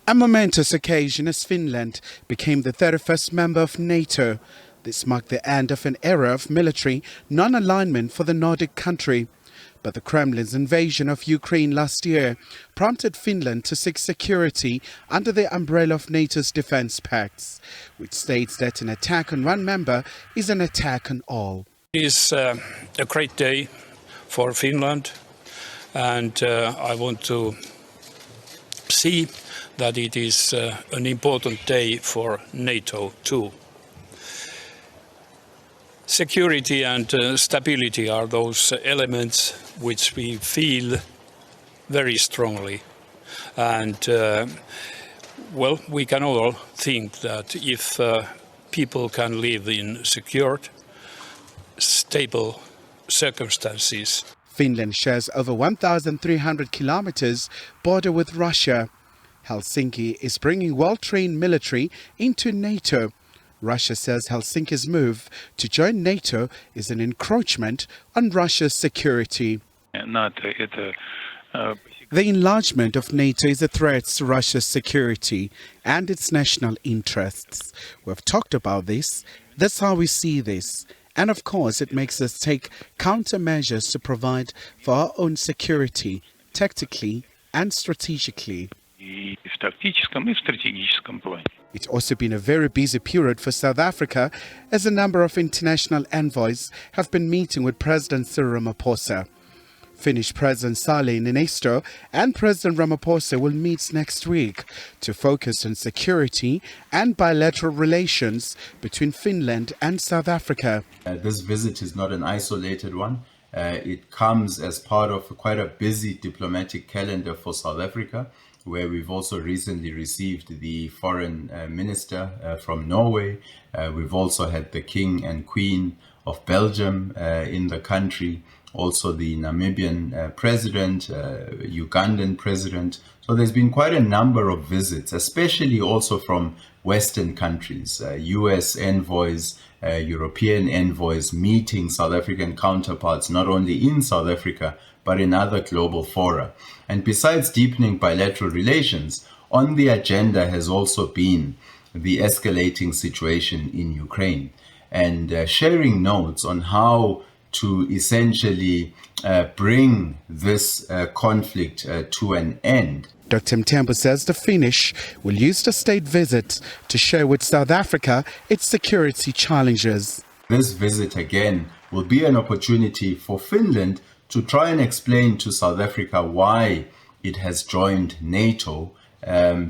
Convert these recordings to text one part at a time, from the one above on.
A momentous occasion as Finland became the 31st member of NATO. This marked the end of an era of military non-alignment for the Nordic country. But the Kremlin's invasion of Ukraine last year prompted Finland to seek security under the umbrella of NATO's defense pacts, which states that an attack on one member is an attack on all. It is a great day for Finland, and I want to see that it is an important day for NATO too. Security and stability are those elements which we feel very strongly. And, well, we can all think that if people can live in secured, stable circumstances. Finland shares over 1,300 kilometers border with Russia. Helsinki is bringing well-trained military into NATO. Russia says Helsinki's move to join NATO is an encroachment on Russia's security. The enlargement of NATO is a threat to Russia's security and its national interests. We've talked about this. That's how we see this. And of course, it makes us take countermeasures to provide for our own security, tactically and strategically. It's also been a very busy period for South Africa, as a number of international envoys have been meeting with President Cyril Ramaphosa. Finnish President Sauli Niinisto and President Ramaphosa will meet next week to focus on security and bilateral relations between Finland and South Africa. This visit is not an isolated one. It comes as part of quite a busy diplomatic calendar for South Africa, where we've also recently received the foreign minister from Norway. We've also had the King and Queen of Belgium in the country, also the Namibian president, Ugandan president. So there's been quite a number of visits, especially also from Western countries, US envoys, European envoys meeting South African counterparts, not only in South Africa, but in other global fora. And besides deepening bilateral relations, on the agenda has also been the escalating situation in Ukraine and sharing notes on how to essentially bring this conflict to an end. Dr. Mtembu says the Finnish will use the state visit to share with South Africa its security challenges. This visit again will be an opportunity for Finland to try and explain to South Africa why it has joined NATO,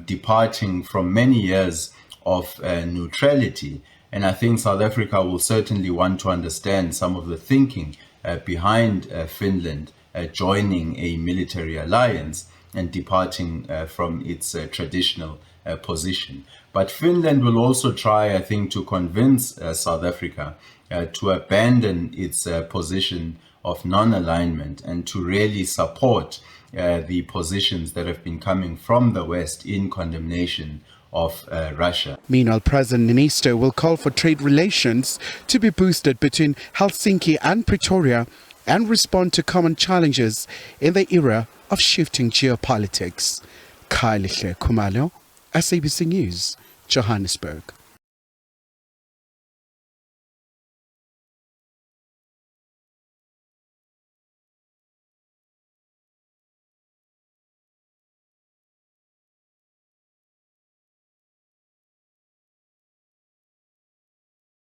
departing from many years of neutrality. And I think South Africa will certainly want to understand some of the thinking behind Finland joining a military alliance and departing from its traditional position. But Finland will also try, I think, to convince South Africa to abandon its position of non-alignment and to really support the positions that have been coming from the West in condemnation of Russia. Meanwhile, President Niinisto will call for trade relations to be boosted between Helsinki and Pretoria and respond to common challenges in the era of shifting geopolitics. Khumalo, SABC News, Johannesburg.